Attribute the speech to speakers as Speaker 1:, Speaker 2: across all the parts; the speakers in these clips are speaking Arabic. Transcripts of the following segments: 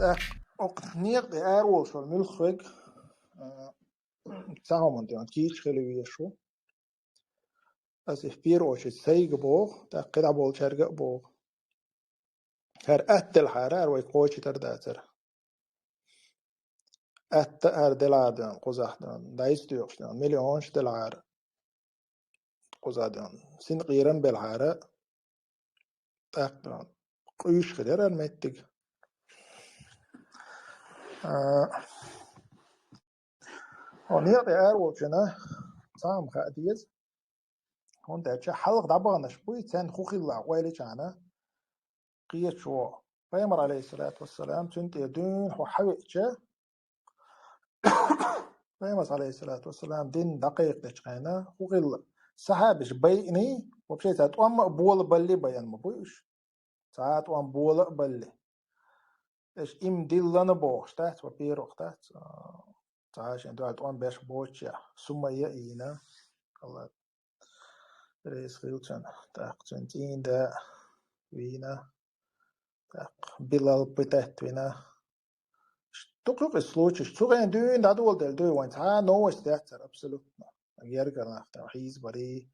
Speaker 1: Oqtniq de airwol shol milkhweg sahamon de kiich khelewi sho as ifpir och seig boog ta qida bol charga boog her attel harar way qochi tar dater atta er deladan qozahdan dais diyoqdan milyon delar qozadan sin qiran bel hara taqdan quyush khidar mettig ونيق airwol chena sam khadiyaz هون ده حلق دبغنا شوي كان خوخي الله ويلي كان قيت شو بيمر عليه الصلاة والسلام تنت يدين هو حويتش بيمر عليه الصلاة والسلام دين دقيق دشقينا خوخي الله سحابش بيني وبشي ساعات وام بول بلي بيان مبوش ساعات وام بول بلي إيش إم دلنا بوش تحت وبيروح تحت عشان دوات وام بيش بوش يا ثم يأينا الله رئيس خيلتشان تاقتنتين دا وينا Bilal بتاعت وينا تقلق السلوتش سوغين دون دادول دل دو وانت ها نو استاتر ابسولوتنا يرجع نختم حيز بري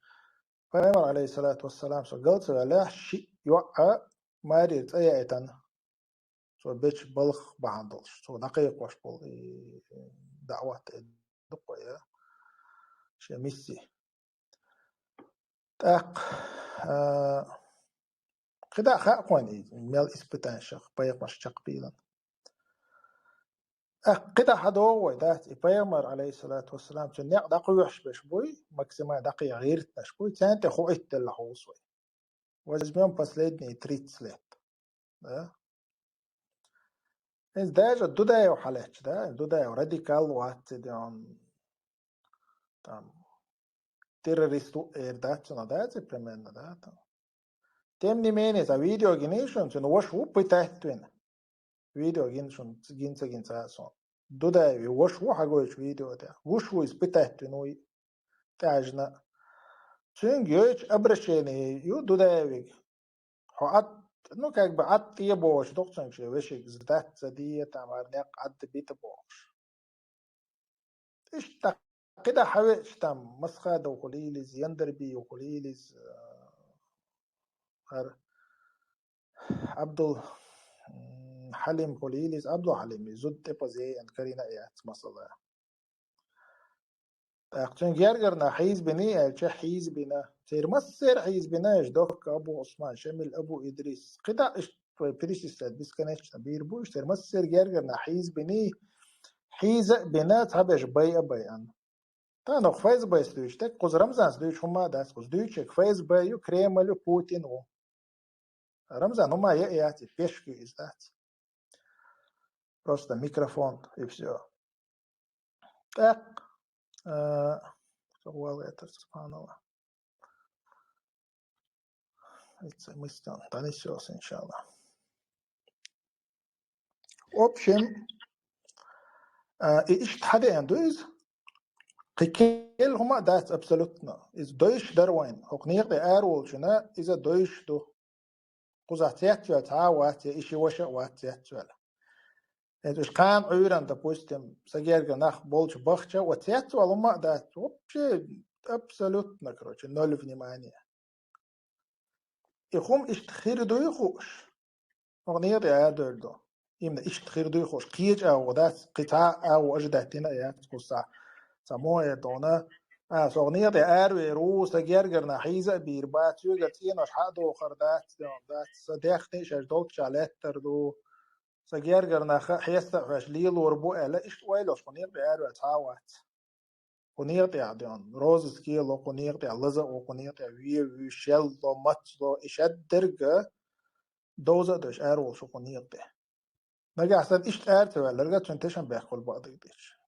Speaker 1: فامر عليه الصلاة والسلام سو قلت لا شيء يوقع ما ريت ايتن سو بيتش بلخ بهندلش سو دقيق واش بول دعوات دقيا شميسي تاق قدا خاقواني ميل اسبتان شخ بايق مش تقبيلا قدا حدو ذات إبراهيم عليه الصلاة والسلام تنيق دقيوش بشبوي ماكسيما دقي غير تشبوي تانت خويت اللحوصوي وزميون بسليدني تريت سليت إز داجة دودا وحالات دا دودا راديكال وات ديون تام تيروريستو إير دات سنة دات إبراهيم دات تمني ميني تا فيديو جينيشن سنة وش هو بتاعتوين فيديو جينيشن جينسا سون دودا وش هو حاجوش فيديو ده وش هو بتاعتوين تاجنا سين يوش أبرشيني يو دودا حقت إنه كأك بعد تيه بوش دكتور شيء وشيء زدت زدية تمرني قد بيت بوش إيش كده حويش تام مسخة وقليلز يندربي وقليلز عبد حليم قليلز عبد حليم زود تبزي أن كرينا إيات مصلا تأخذين جرجرنا حيز بني ألش حيز بنا سير مصير حيز بنا يجدوك أبو عثمان شمل أبو إدريس كده إيش بريش استاد بس كانش نبير بوش سير مصير جرجرنا حيز بني حيز بنا تبش بيا بيان تانو خفاز بيس دوش تك قز رمزان دوش هما داس قز دوش خفاز بيو كريملو بوتين و رمزان هما يأتي بيشكو إزدات просто ميكروفون يبسيو تك سبحان الله مستان تانيشوس إن شاء الله أوبشن إيش حدا عندوز قيل هما داس أبسولوتنا إز دويش دروين هقنيق دي أرول شنا إذا دويش دو قزعتيات يوتا واتي إيشي وشا واتيات يولا إيش كان عيران دبوستم سجيرجا ناخ بولش بخشا واتيات يولا ما داس أوبشن أبسولوتنا كروش نولفني مانيا يخوم إيش تخير دو يخوش هقنيق دي أدول دو يمنا إيش تخير دو يخوش قيج أو داس قطاع أو أجداتنا إيات قصة سموه دونا سوغنية أروي روس جرجرنا حيزة بيربات يوجتين وش حدو خردات دات صديقني شجدوك شالات تردو سجرجرنا حيستا فش ليل وربو لا إيش ويلو سوغنية أروي تاوات قنية عديان روز سكيلو قنية لزق وقنية وي شيل لو ماتلو إشاد درجة دوزة دوش أرو شو قنية نجا أحسن إيش أرتي ولا رجعت تنتشن بيأكل بعض يديش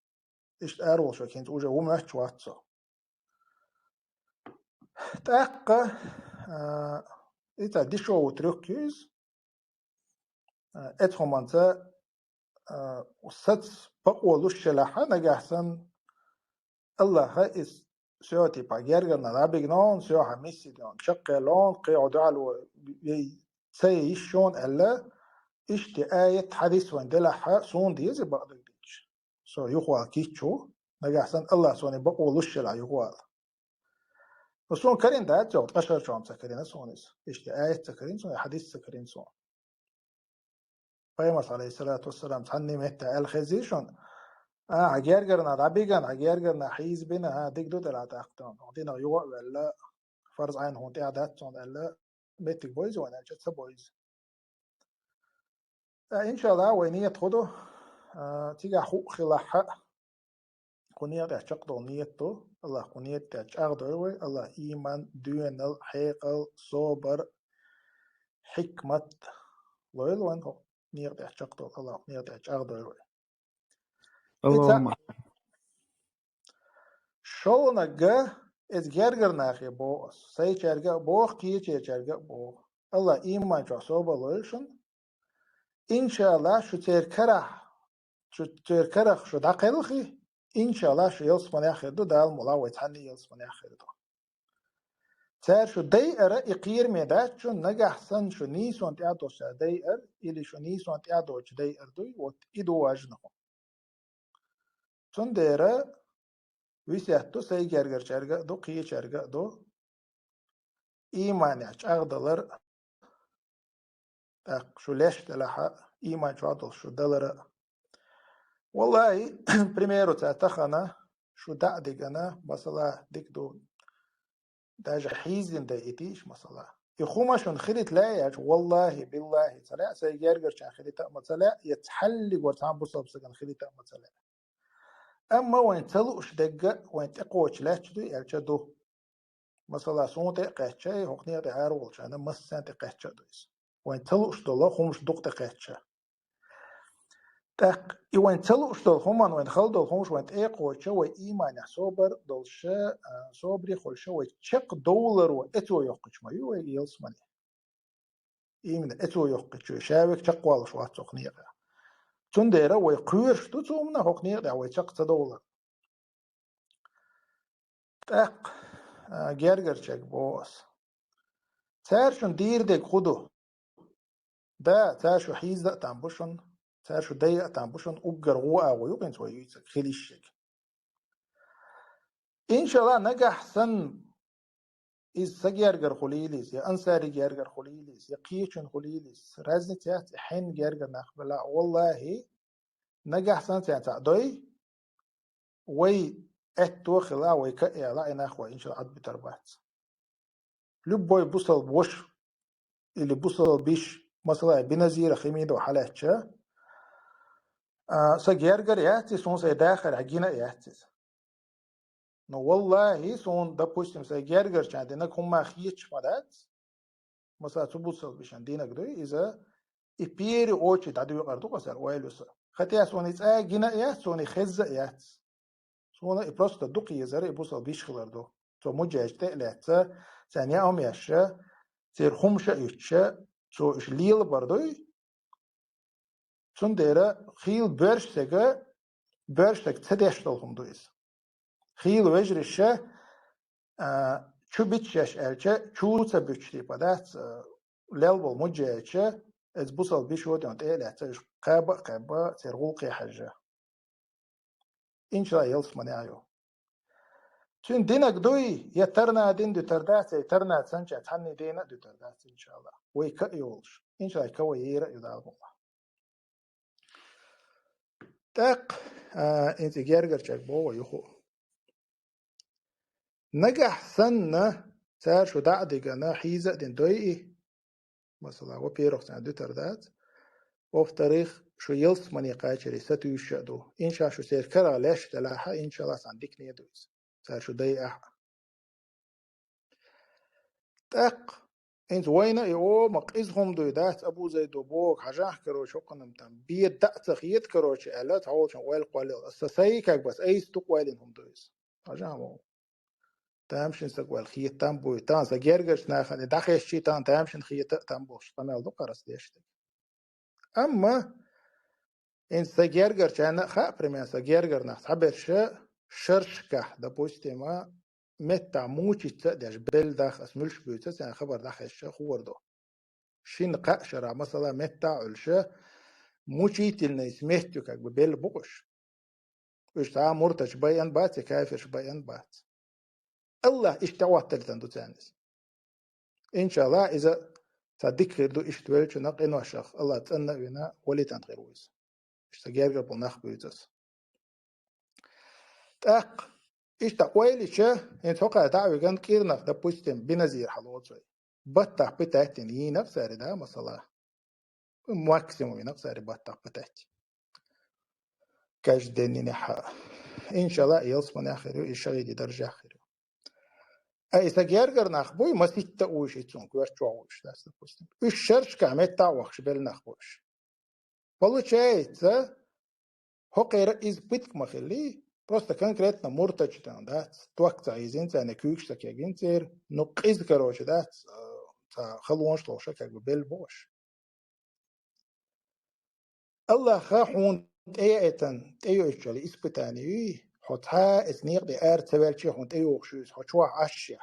Speaker 1: إيش أرو شو كنت أوجه ومش واتسو تأقى إذا ديشو وتركيز إتهم أنت وسط بقولوش شلحة نجحسن الله خائس سيوتي باجرجنا لابجنون سيو حميسي دون شقلون قيعدوا على سيشون ألا إشتي آية حديث وان دلها سون ديزي بقدر ديش سو يقوى كيتشو نجا حسن الله سوني بقو لشلا يقوى وسون كرين دات جو تقشر شوم سكرين سونيس إشتي آية سكرين سون حديث سكرين سون قيمة عليه الصلاة والسلام تحني متى الخزيشون عجيرجرنا ربيجان عجيرجرنا حيز بنا ديك دو دلا تاختون عطينا يوق ولا فرض عين هون تعدات سون ولا ميتك بويز وانا جت بويز إن شاء الله وينية خدو تيجا حق خلاحة كونية تشقدو نيتو الله كونية تشقدو الله إيمان دون الحقل صبر حكمة لويل وان هو نية تشقدو الله نية تشقدو
Speaker 2: اللهم
Speaker 1: شو نجا إز جرجر ناخي بوس سي جرجر بوخ كي جرجر بوخ الله إيمان جو صبر لويلشن إن شاء الله شو تركرخ شو دقلخي إن شاء الله شو يلس من آخر دو دال ملاوي تحني يلس من آخر دو تار شو داي أرى إقير ميدات شو نجح سن شو نيسون تعدو شا داي أر إلي شو نيسون تعدو شو داي أر دوي وات إدو واجنهم سن ديرا ويسيحتو سي جرگر چرگا دو قيه چرگا دو إيمان يعج أغدلر شو ليش تلحا إيمان شو عدل شو دلر والله بريميرو تاتخنا شو دعدقنا مثلا ديك دو داج حيزن دا إتيش مثلا يخومشون خلت لا ياج والله بالله تلا سيجرجر شان خلت مثلا يتحل ورتان بصب سكن خلت مثلا أما وين تلوش دقة وين تقوش لا تدو يلشدو مثلا صوت قهشة هقنية تعارض شان مسان تقهشة دويس وين تلوش دلا خمش دق تقهشة تق وين تلوش دل خمان وين خل دل خمش وين تقوش وين إيمان صبر دلش صبري خلش وين شق دولار وإتو يقش ما يو يلس مني إيمن إتو يقش شابك شقوال شو هتقنية تنديره ويقيرش تسومنا هقنية ده ويشق دولار تق جرجر شق بوس تارشون دير دك خدو ده تارشو حيز ده تنبوشن تارشو ديق تنبوشن أجر غوا ويوبين سوي يسك خليشك إن شاء الله نجح سن إز سجرجر خليليس يا أنصاري جرجر خليليس يا قيشن خليليس رزن تيات حين جرجر نخبلا والله نجح سن تيات دوي وي اتو خلا وي كأي لا إنخوا إن شاء الله عد بتربات لبوي بوصل بوش اللي بوصل بيش مثلا بنزير خميدة وحالاتشا سجرجر ياتي سون سي داخل عجينة ياتي نو والله سون допустим سجرجر عندنا هم خيتش مدات مثلا تبوصل بيشان دينك دوي إذا إبيري أوتشي تعدو يقردو قصر ويلوس ختيا سوني تسا جينا يات سوني خزة يات سونا إبراس تدوقي يزار إبوصل بيش خلاردو تو مجاج تقلات ثانية أم يشا تير خمشة يتشا تو إش ليل بردوي سون ديرا خيل برش تك تدش دلهم دويس خيل وجرشة شو بيتشاش ألشا شو تبيتشتي بدات ليل مجاجة از بوصل بيش ودي أنت إيه لاتش قابا ترغوقي حاجة إن شاء الله يلص منايو تون دينك دوي يترنا دين دو تردات يترنا تسنجا تحني دينا دو تردات إن شاء الله ويكأيولش إن شاء الله كوي يرا يدال الله تاق إنت جرجر شاك بو يخو نجح سنة سار شو دعدقنا حيزة دين دوي مثلا وبيروح سنة دو تردات وفي تاريخ شو يلص مني قاچري ستو يشدو إن شاء شو سير كرا ليش تلاحا إن شاء الله سندك نيدويس سار شو داي تاق إنت وين إيو مقيزهم دو دات أبو زي دو بوك حجاح كرو شو قنم تام بيد دات خيط كرو شي ألا تعول شن ويل قوالي أستسايكك بس أي ستوك ويلين دويس حجاح مو تامشن سقوال خيط تام بوي تان سجرجش ناخن داخل شي تان تامشن خيط تام بوش قنال دو قرص ديشتك أما إن سجرجر أنا خا بريمين سجرجر ناس حبرش شرشكه допустим متى موچي تدش بل داخ اسملش بيوتس يعني خبر داخل الشيخ وردو شين قاشرة مثلا متى علشة مشيتل نيس مهتو كاك ببيل بوش وش تا مرتش بيان بات كافش بيان بات الله اشتوات تلتندو تانس إن شاء الله إذا تذكر دو اشتوالش نق إنو الشخ الله تأنا بنا ولي تنغير ويس اشتغير قبل نخ بيتس تأق اشتوالي شا إن توقع دعوة كان كير نخ دا بوستم بنزير حلوات شوي بطاق بتاعتين هي نفسها ردا مثلا ماكسيموم نفسها بطاق بتاعتي كاش ديني نحا إن شاء الله يلصمن آخر الشغيل درجة آخر أي سجير قرناخ بوي ما سيت وش يتسون كواش تواوش لاست بوستم الشرش كعمت تاوخش بالناخ بوش والله شيء ذا هو غير إز بيتك مخلي просто конкретно муртачтан да توقت عايزين تانا كوكش تكيجين تير نقيز كروش да تا خلونش لوشا كاك ببل بوش الله خاحون تأيتن تأيو إشجالي إسبتاني حتى إثنيق دي تبالشي حون تأيو خشوز حتشوا عشيا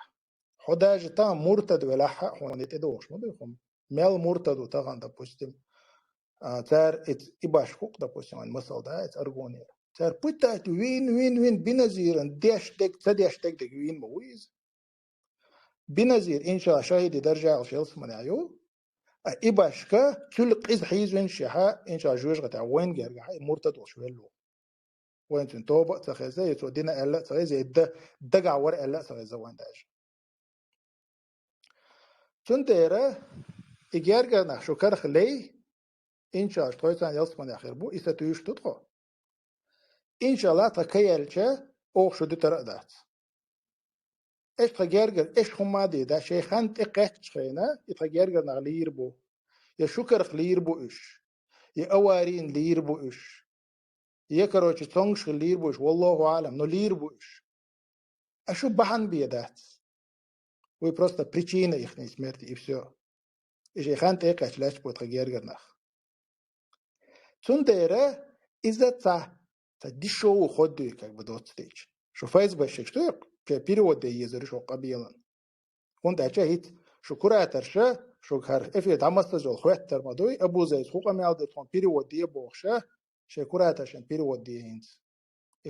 Speaker 1: حداج تا مرتد ولا حق حون يتدوش ما بيخم مال مرتد وتغان دا بوستم تار إباش فوق دا بوستم عن مسل دا أرغونير تار بوتات وين بنزير ديش دك تديش دك دك وين مويز بنزير إن شاء الله شاهد درجة الشيلس من عيو إباشكا كل قيز حيز وين شحا إن شاء الله جوج غتا وين جرجع مرتد وشويلو وين تنتوب تخزي يتودينا ألا تخزي دقع ور ألا تخزي وين داش تنديره إجارجنا شو كرخ لي إن شاء الله تويتان يلصمن آخر بو إذا تيوش تدخل إن شاء الله تكيل شا أو شو دتردات إيش تجارجر إيش هم مادي دا شيء خانت إقعد شخينا يتجارجر نغلير بو يا شو كرخ لير بو إيش يا أوارين لير بو إيش يا كروش تونش لير بو إيش والله أعلم نو لير بو إيش أشو بحن بيدات وي просто причина их смерти и все إيش خانت إقعد لاش بو تجارجر نخ تنديره إذا دي شو خدي как бы دوت ستيج شو فايز بشك что перевод да езер шо قبيلا كنت أشاهد شو كراتر شو خر إفيد عمست جل خواتر مدوي أبو زيد خوقا ميالد تون перевод دي بوخشة شو كراتر شن перевод دي هينز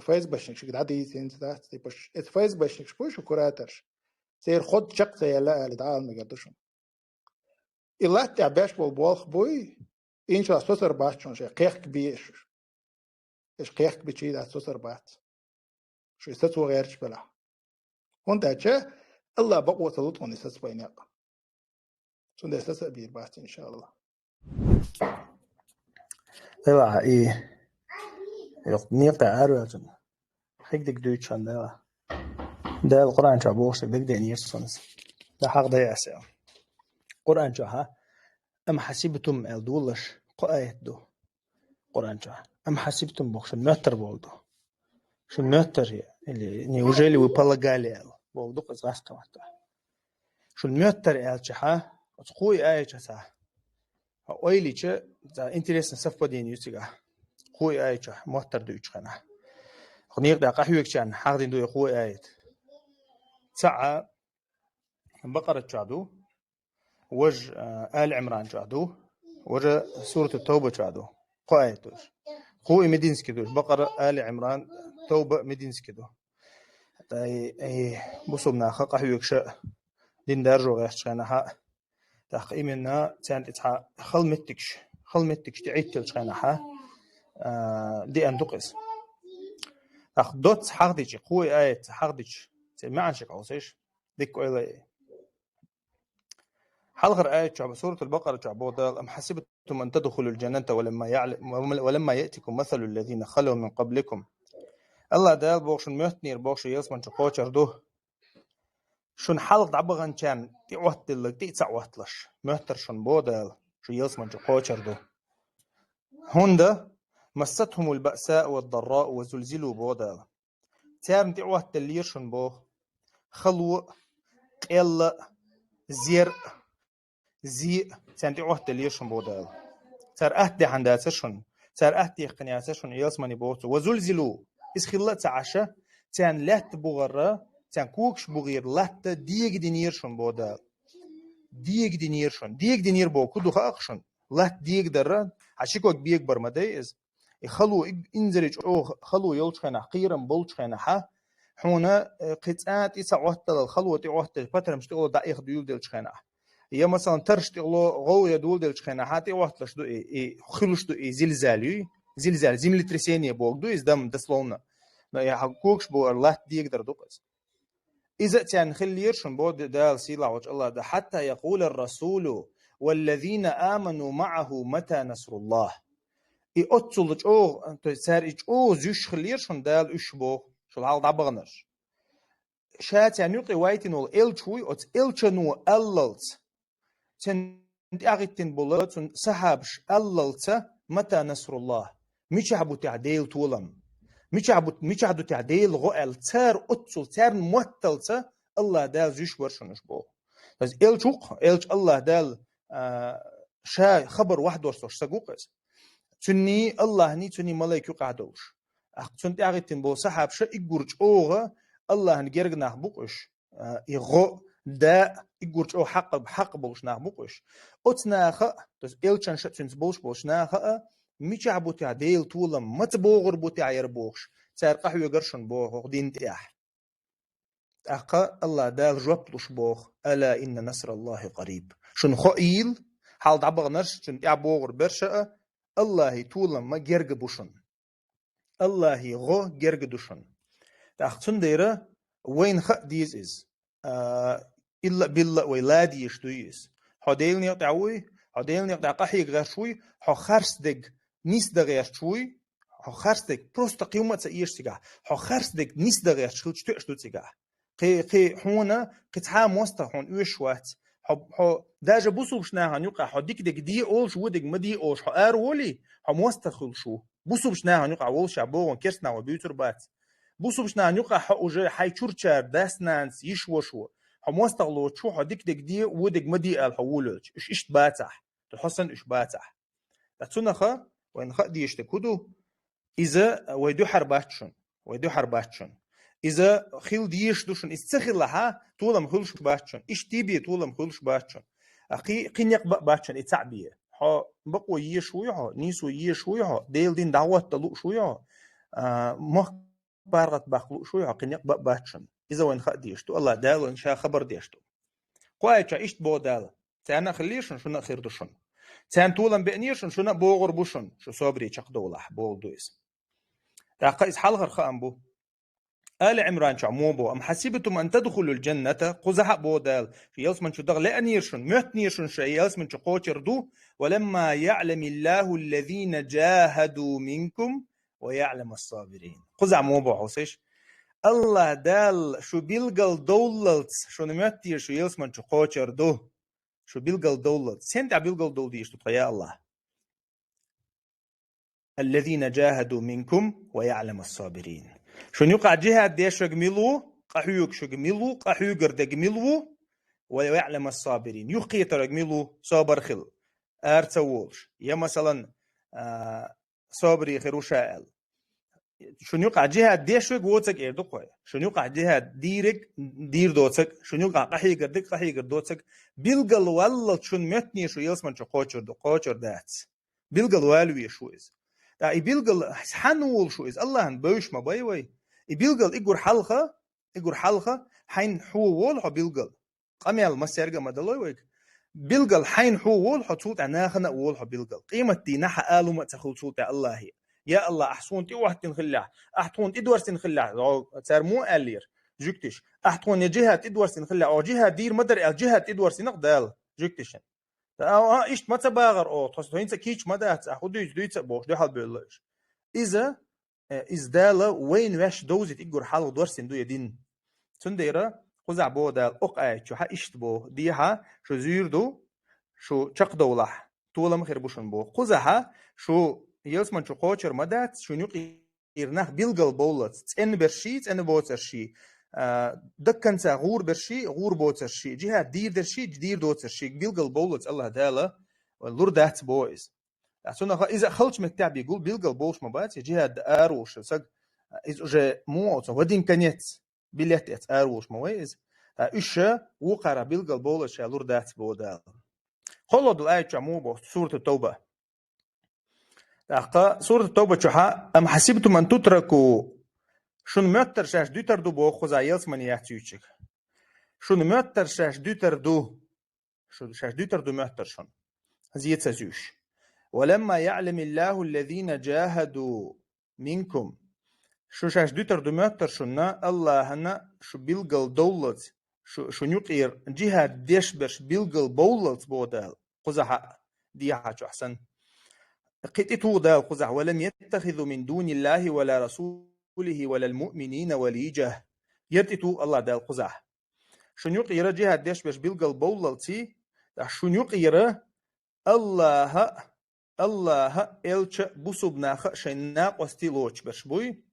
Speaker 1: فايز بشك شو قد عدي هينز ده تبش فايز بشك شو كراتر سير خد شق سيلا اللي تعال مقدشون إلا تعباش بالبوخ بوي إن شاء الله سوسر باشون شيء قيق بيش إيش قيق بيشي ده سوسر بات شو يستوى غيرش بلا كنت أشاهد الله بقوة لطون يستوى بيناق شو ده يستوى بير بات إن شاء الله
Speaker 2: لا إيه يقنيق تعارض حق دك دوتشان ده القرآن شابوش دك دنيا سونس ده حق ده يعسى قرآن شاها أم حسبتم الدولش قايت دو قرآن شاها أم حسبتم بوش المتر بولدو شو المتر اللي неужели вы полагали بولدو قصاص واحدة شو المتر الشها تقوي آية شها أويلي شة ده интересно совпадение يسيجا قوي آية شها متر دوتش خنا خنيق ده قحويك شان حق دين دو قوي آية ساعة بقرة شادو وج آل عمران شادو وج سورة التوبة شادو قايتوش قوي مدينسكي دوش بقرة آل عمران توبة مدينسكي دو أي بصوبنا خا قحويك شا دين دارجو غير شانها تقييمنا تانت تها خل متكش تعيتل شانها دي أندقس دوت حقديش قوي آية حقديش ما عنشك عوسيش ديك إلى حلقة آية شعب سورة البقرة شعبودا أم حسبتم أن تدخلوا الجنة ولما يأتكم مثل الذين خلوا من قبلكم الله دال بوشن مهتنير بوش يسمن شقوشر دوه شن حلق دعبغن كان تعوتلك تعوتلش مهتر شن بودال شو يسمن شقوشر دوه هندا مستهم البأساء والضراء وزلزلوا بودال تام تعوتلير شن بوه خلو قل زير زي سنتي أحد ليشون بودال صار أحد حنداسشون صار أحد قنياسشون يسمني بوتو وزلزلوا إسخلة عشا تان لات بغرة تان كوكش بغير لات ديج دينيرشون بودال ديك دينيرشون ديك دينير بو كدو خاقشون لا ديك درا عشيكوك بيكبر مدايز يخلو انزرج او خلو يلش خنا قيرم بولش خنا ح حونا قطعات يسعوت الخلوة تعوت فترة مش تقول دقيق ديول دلش خنا يا مثلا ترش تقول غو يدول دلش خنا حتى وقت لش دو خلوش دو زلزال زملترسينية بوك دو دم دسلونا يا حقوقش بو الله ديك در دوقز إذا كان خليرشن بود دال سيلا وجه الله ده حتى يقول الرسول والذين آمنوا معه متى نصر الله أتصلج أو تسارج أو زوج خليرشن دال إشبو شو الحال دبغنش شات يعني يقي وايتنو إلشوي أت إلشنو أللت تن أغتن بولت سحابش أللت متى نصر الله مش عبو تعديل طولم مش عبو تعديل غوال تار أتصل تار موتلت الله دال زوج ورشنش بو بس إلش الله دال شا خبر واحد ورسوش سقوقز تني الله ني تني ملايكو قعدوش تنتي أغتن بو سحابش إقرج أوغا الله نجرج نحبوقش يغو دا يقولش أو حق بوش نحبوقش أتناخ بس إلشان شتنس بوش ناخ مش عبو تعديل طولم متبوغر بو تعير بوش سار قحو يقرشن بوغ دين تياح أقا الله دال جوبلوش بوغ ألا إن نصر الله قريب شن خئيل حال دعبغ نرش شن يعبوغر برشا الله طولم ما جرج بوشن الله غو جرج دوشن تأخذن ديرة وين خ ديز إز إلا بالله ولادي يشتويس حديل نيقطعوي حديل نيقطع قحي غير شوي خرس دق نيس دغير شوي خرس دق بروست قيمة تأيش سجاه خرس دق نيس دغير شو تشتو سجاه قي هنا قطعة موسطة هون إيش وقت داجة بوسوبش ناها نيقع حديك دق دي أولش ودق مدي أولش أرولي موسطة خل شو بوسوبش ناها نيقع أولش عبوه كرسنا وبيوتر بات بوسوبش ناها نيقع حوجة حي شورشار داسنانس يشوشو موستغلو شو حديك دق دي ودق مدي الحولج إيش باتح تحسن إيش باتح تتسنخا وإن خا دي يشتكودو إذا ويدو حرباتشن إذا خيل ديش دوشن استخل لها طولم خلش باتشن إيش تيبي طولم خلش باتشن أخي قنيق باتشن إتعبيه ها بقوا يشوي ها نيسو يشوي ها ديل دين دعوة تلو شوي ها مه بارغت بخلو شوي ها قنيق باتشن إذا وين خا ديشتو الله دال وإن شاء خبر ديشتو قايتشا إيش بو دال تانا خليشن شو نخير دوشن تان طولم بأنيشن شو نبوغر بوشن شو صبري چق دولح بول دويس تاقيس حلغر خامبو آل عمران شعموبو أم حسبتم أن تدخلوا الجنة قزح بودال في يلسمن شو دغ لأن يرشن مهت نيرشن شيء يلسمن شو قوتر دو ولما يعلم الله الذين جاهدوا منكم ويعلم الصابرين قزح موبو حوسيش الله دال شو بيلقل دولت شو نمهت نير شو يلسمن شو قوتر دو شو بيلقل دولت سنت بيلقل دول ديش يا الله الذين جاهدوا منكم ويعلم الصابرين شو يقع جهاد ديش رجملو قحيوك شو جملو قحيوك رجملو ويعلم الصابرين يقيت رجملو صابر خل أرتولش يا مثلا صابري خروشائل شو يقع جهاد ديش رجوتك إردقوي شو يقع جهاد ديرك دير دوتك شو يقع قحيوك ردك قحيوك دوتك بيلقل والله شو متني شو يلسمن شو قوتشر دات بيلقل والوي شو إز يبيلقل حنول شو إز الله بوش ما بايوي يبيلقل إجور حلقة حين حول حبيلقل قميل ما سيرجع ما دلويك بيلقل حين حول حصوت عناخنا أول حبيلقل قيمة دينها قالوا ما تخل صوت الله يا الله أحسون تي واحد تنخلع أحتون إدوار تنخلع صار مو قالير جوكتش أحتون جهة إدوار تنخلع أو جهة دير مدر الجهة إدوار تنقدال جوكتشن إيش ما تباغر أو تصدقين سكيش ما دات أخذ يجديت بوش ده حال بيلاش إذا إزداله وين وش دوزت إجور حال دور سندو يدين تنديرة قزع بودال أقعد شو حإشت بو ديها شو زيردو شو شق دولح طولا مخير بوشن بو قزعها شو يلسمن شو قوتشر ما دات شو نيقي إرناخ بيلقل بولت إن برشيت إن بوترشي دكان غور برشي غور بوترشي جهة دير درشي دير دوترشي بيلقل بولت الله داله واللور دات بويز أصلا إذا خلش مكتاب يقول بيلقل بولش مبات جهة أروش سق إذا جا مو ودين كنيت بيلت أروش مويز إيش وقرا بيلقى بولا شالور دات بودال خلود الآية جموبه سورة التوبة أقا سورة التوبة شحا أم حسبتم أن تتركوا شون متر شاش دوتر دو بو خوزا يلس من يحتيوشك شون متر شاش دوتر دو شو شاش دوتر دو متر شون زيت سزوش ولما يعلم الله الذين جاهدوا منكم شو شاش دوتر دو متر شونا الله هنا شو بيلقل دولت شو نيقير جهاد ديش برش بيلقل بولت بودال قزح دي حاجة أحسن قيتو دال قزح ولم يتخذوا من دون الله ولا رسوله ولا المؤمنين وليجه يرتتو الله دال قزح شو نيقير جهاد ديش برش بيلقل بولتي شو نيقير الله إلش بوسبناخ شيناق وستيلوش برش بوي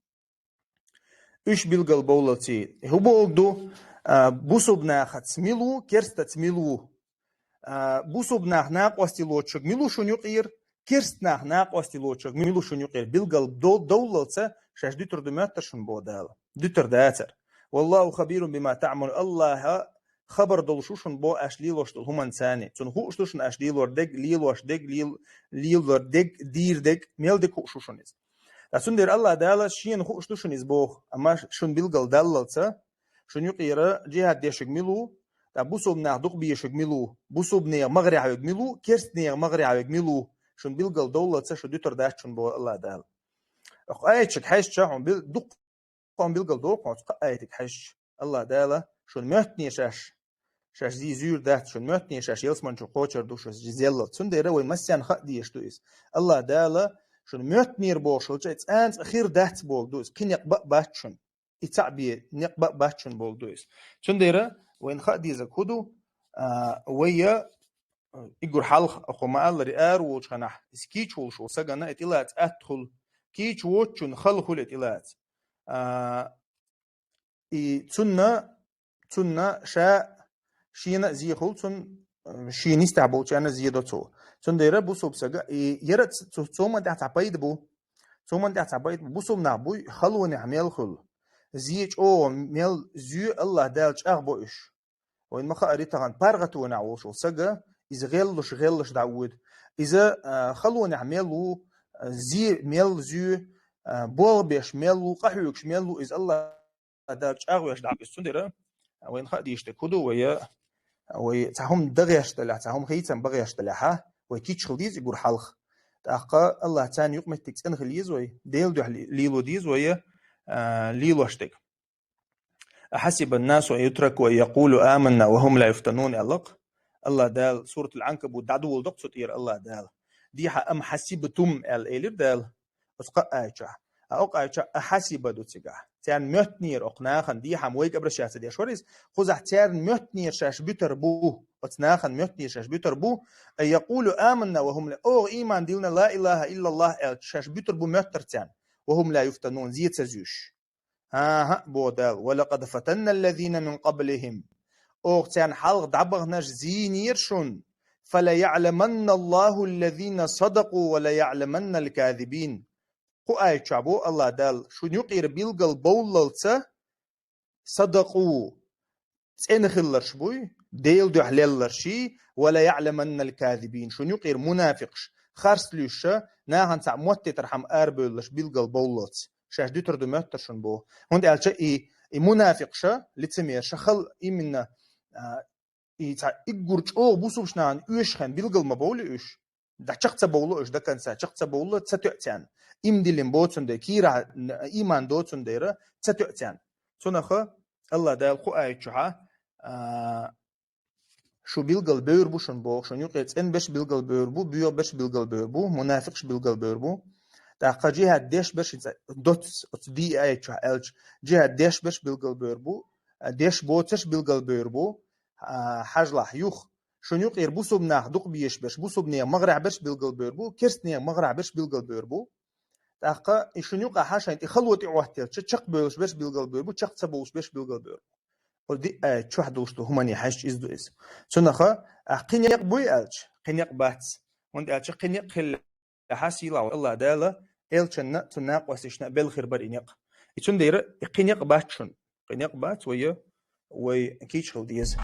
Speaker 2: إيش بيلقل بولتي هو بولدو بوسبناخ تسميلو كرست تسميلو بوسبناخ ناق وستيلوش ميلو شو نيقير كرستناخ ناق وستيلوش ميلو شو نيقير بيلقل دولتي شاش ديتر دماترشن بودال ديتر داتر والله خبير بما تعمل الله خبر دلشوشن بو أشليلوش دل هم إنساني تون هو أشلوشن أشليلور دق ليلوش دق ليلور دق دير دق ميل دق هو أشلوشن إز لسون دير الله دالا شين هو أشلوشن إز بو أما شون بيلقل داللتا شون يقيرا جهاد ديشك ميلو بوسوب ناخ دق بيشك ميلو بوسوب نيا مغري عيق ميلو كيرست نيا مغري عيق ميلو شون بيلقل دولتا شو ديتر داشون بو الله دالا أخ آيتشك حيش شاهم دق قام بيلقل دوق آيتك حيش الله دالا شون مهتني شاش زي زور دات شون مهتني شاش يلسمان شو قوچر دوش زيزيلت سون ديره وين مسيان خ ديش دويس الله دالا شون مهتني ربوشل جايت انت اخير دات بول دويس كين يقبا باتشون يتعبي نقبا باتشون بول دويس سون ديره وين خ ديزا كودو ويا يقر حلق اخو ما الله ريار وش خنح سكيتش وشو سغنا اتلات ادخل كيتش وچون خلخل اتلات اي تسنة شا شينا زي خلصن شي نستعبو أنا زي دوتو تون ديره بوسوب سجا يرت توما ده تعبيد بو توما ده تعبيد بوسوب نعبو خلو نعمل خل زيج أو ميل زي الله دالش أغبوش وين ما خاري تغن بارغتو نعوش وسجا إذا غلش دعود إذا خلو نعملو زي ميل زي بول بيش ميلو قحوكش ميلو إذا الله دالش أغبوش دعبس تون ديره وين خاديش تكودو ويا وتاهم دغيش تلا تاهم خيتم بغيش تلاها وكيتش خلديز يقول حلخ تاقا الله تاني يقمت تكسن خليز وي ديل دو ليلو ديز ويا ليلو اشتك أحسب الناس يتركوا ويقولوا آمنا وهم لا يفتنون ألق الله دال سورة العنكبوت دعدو ولدق سطير الله دال ديها أم حسبتم الإلير دال أسقى آيشا أوقع أحسب دو تجاه تان متنير أقناخن دي هم ويك أبرشات دي شوريز خذ تان متنير شاش بيتر بو أتناخن متنير شاش بيتر بو يقولوا آمنا وهم لا أو إيمان ديلنا لا إله إلا الله شاش بيتر بو متر تان وهم لا يفتنون زيت سزوش ها بودال ولقد فتنا الذين من قبلهم أو تان حلق دعبغناش زينير شون فلا يعلمن الله الذين صدقوا ولا يعلمن الكاذبين قو آية شعبو الله دال شو نيقير بيلقل بوللتا صدقوا تنخلرش بوي ديل دو حليلرشي ولا يعلمن الكاذبين شو نيقير منافقش خارسلوش ناهن تاع موتي ترحم اربولش بيلقل بوللت شاش دوتر دو مترشن بو هند قالش اي منافقش لتسمير خل يمنا اي تاع يقرج او بوسوش نان يوشخن بيلقل ما بولوش دا چقت بولوش دا كان سا چقت بولو تساتيان إمدلين بوتون ده كيرا إيمان دوتون ديرا تتؤتان تونخ الله دال خو آية شوها شو بيلقل بير بو شن بو شن يقيت إن بش بيلقل بير بو بيو بش بيلقل بير بو منافقش بيلقل بير بو تاقا جهة ديش بش دوت دي آية شوها ألج جهة ديش بش بيلقل بير بو ديش بوتش بيلقل بير بو حاج يوخ شن يقير بو سبناخ دوق بيش بش بو سبنيا مغرع بش بيلقل بير بو كرسنيا مغرع بش بيلقل بير بو تاقا يشنيوقا حاشا انت خلوتي وحتيل تشق بيوش باش بيلقل بيربو تشق تسبوش باش بيلقل بيربو ودي تشوح دوشتو هماني حاش ازدو اس سنخا قينيق بوي الج قينيق باتس وند الج قينيق خل حاسي لا الله دالا الچنا تناق وسشنا بالخير برينيق يتون دير قينيق باتشن قينيق بات ويا وكيتشو ديز